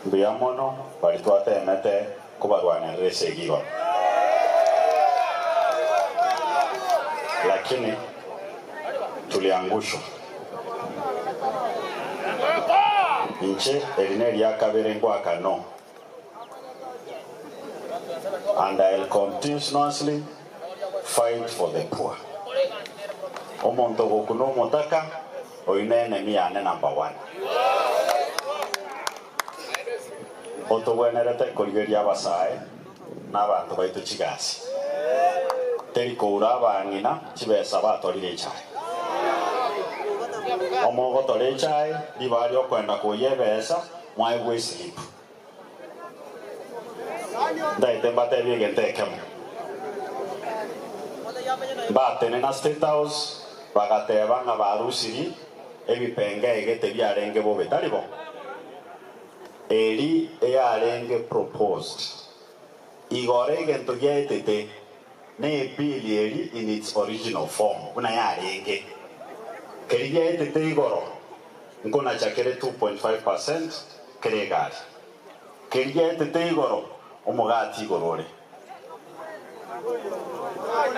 Mbiamono walituate mete kubarwana rese gigo. Lakini tuliangushwa. Nche elineri yakabere ngwaka no. And I'll continuously fight for the poor. Omonto gokuno motaka oinene miyane number 1. Otogwenerete korigeria abasae n'abantu baitu chigasi. Teri koura abangina chibesa batorire chai. Omogo tore chai dibari okwenda kuyebesa mwaigwe sleep. Ndaite mbate bigentekemo. Batene na State House bagateba nga barusiri ebipenge egete byarenge bo betalibo. Eri eyarenge proposed. Igore gento yetete ne bill eri in its original form. Una yarenge. Keri yetete igoro. Nkona chakere 2.5% keregari. Keri yetete igoro omugati igorore.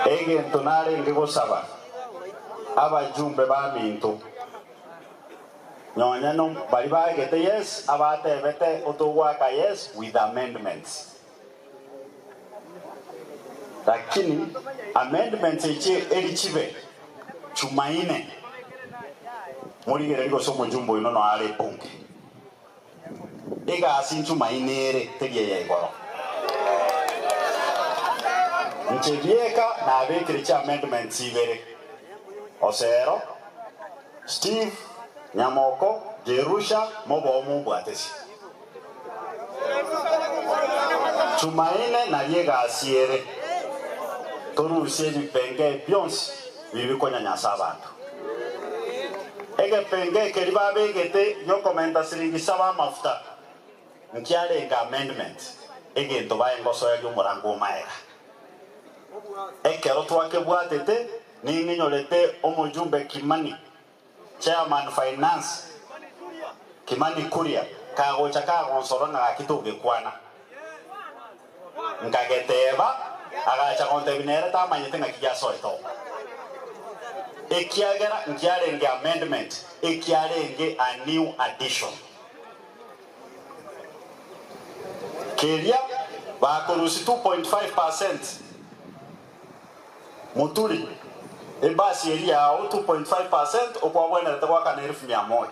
Egento narenge gosaba. Abajumbe ba minto. Nyonya no bari bagete yes abate bete otogwaka yes with amendments. Lakini amendments eche elichibe chumaine muligere liko somo jumbo ino no ale bunge ega asinchu mainere tegiye yegoro nchebieka na abekire cha amendments ibere Osero Steve Nyamoko Jerusha mobo mubwatesi chumaine na yega asiere torusie bipenge byonsi bibikonya nyasa abantu ege penge keriba begete yo komenta siringi saba mafuta nkialenga amendment ege ntobaye ngoso ya murango maera ekero twake bwatete ni nyorete omujumbe Kimani Chairman Finance Kimani Kuria kago chaka gonsorona akituge kwana nkageteba agacha kontebinere tamanyete ngakijaso eto ekiagera nkiarenge amendment ekiarenge a new addition keria bakorusi 2.5% muturi ebasi elia 2.5% okwabwena takwaka kana 1,100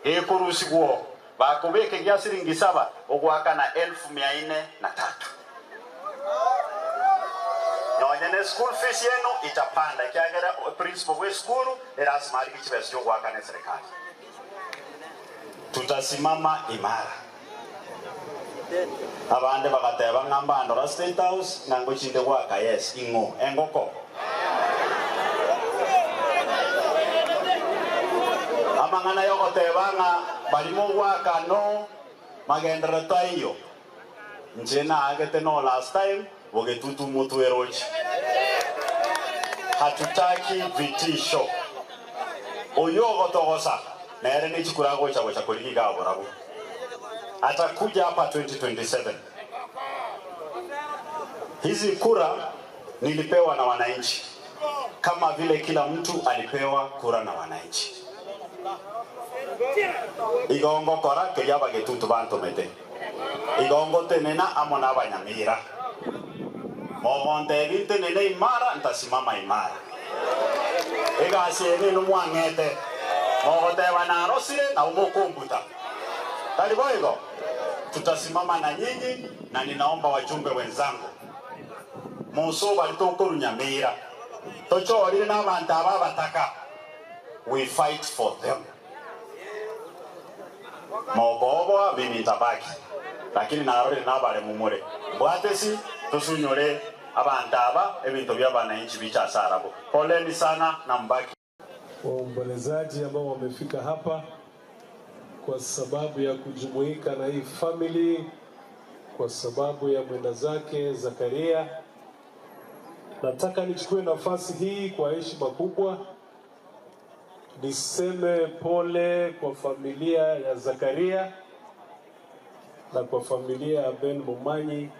ekurusi gwo bakobeke gya siringi 7 okwaka na 1,403 Nyonyene school fees yenu itapanda kiagera principal we school erasmali kichibesi okwaka na serikali. Tutasimama imara. Abande bagateba ngamba ndora State House nango chinde kwaka yes ingo engoko amangana yogotebanga balimo waka no magendera tayo njena agete no last time bogetutu mutu erochi hatutaki vitisho oyogo togosa nere ni chikurago cha kuligiga aborabu atakuja hapa 2027 hizi kura nilipewa na wananchi kama vile kila mtu alipewa kura na wananchi igongo kora kiyaba getutu bantu mete igongo tenena amona abanyamira mogonte binte nene imara ntasimama imara egasiene no mwangete mogote banarosire na umokombuta taliboigo tutasimama na nyinyi na ninaomba wajumbe wenzangu muso balitokoru nyamira tochorire na abantu ababataka we fight for them mogobo binitabaki lakini narore nabale mumure bwatesi tusunyore abantu aba ebintu by'abananchi bicha sarabo poleni sana na mbaki waombolezaji ambao wamefika hapa kwa sababu ya kujumuika na hii family kwa sababu ya mwenda zake Zakaria. Nataka nichukue nafasi hii kwa heshima kubwa niseme pole kwa familia ya Zakaria na kwa familia ya Ben Mumanyi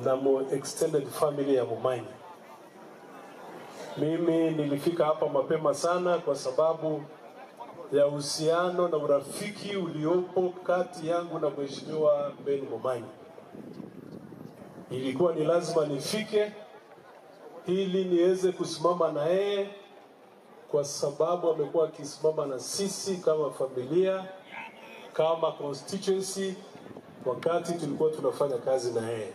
na extended family ya Mumanyi. Mimi nilifika hapa mapema sana kwa sababu ya uhusiano na urafiki uliopo kati yangu na Mheshimiwa Ben Mumanyi. Ilikuwa ni lazima nifike ili niweze kusimama na yeye kwa sababu amekuwa akisimama na sisi kama familia, kama constituency wakati tulikuwa tunafanya kazi na yeye.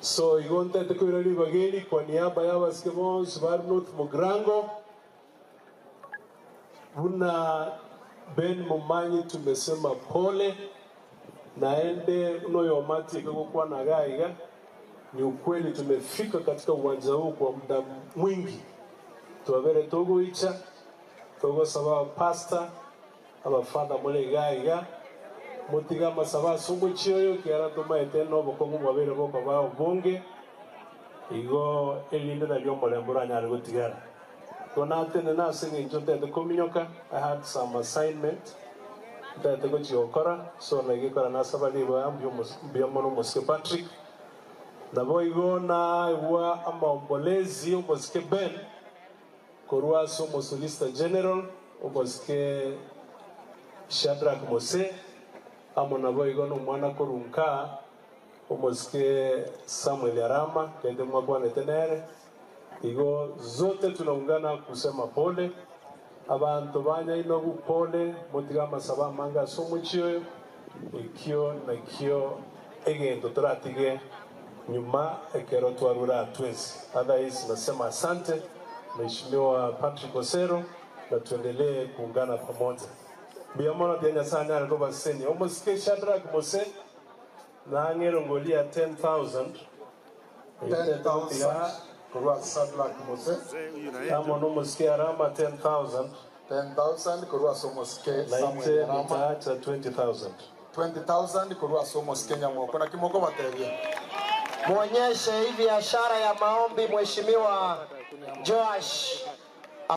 So igonte tekwirali bageni kwa niaba ya basketball Barnot Mugrango una Ben Mumanyi tumesema pole naende unoyomati kwa na gaiga. Ni ukweli tumefika katika uwanja huu kwa muda mwingi. Tuwabere togo icha togo sababu pasta abafana mole gaiga mutiga masaba sungu chiyo kiara toma eteno bokongo babere boko ba bonge igo elinde na lyo mole mbura nyari gutigara konate na singi njote de kominyoka. I had some assignment that go chiokora so like ikora na sabali ba mbiomono Moske Patrick na boigo na wa amaombolezi Moske Ben korua somo solista general Moske Shadrach Mose amo na boigo no mwana korunka Moske Samuel Arama kende mwakwane tenere. Igo zote tunaungana kusema pole abantu banya inogu pole mutiga masaba manga somo chiyo ikyo na kyo egendo turatige nyuma ekero twarura twezi. Otherwise nasema asante Mheshimiwa Patrick Osero na tuendelee kuungana pamoja. Biamono tena sana alikoba seni Moske Shadrach Mose na ngero ngolia 10,000 Kurwa Shadrach Mose. Amono Moske Arama 10,000. 10,000 Kurwa Moske Samuel Arama 20,000. 20,000 Kurwa Moske Nyamoko na kimoko bateria. Muonyeshe hivi ishara ya maombi Mheshimiwa Joash.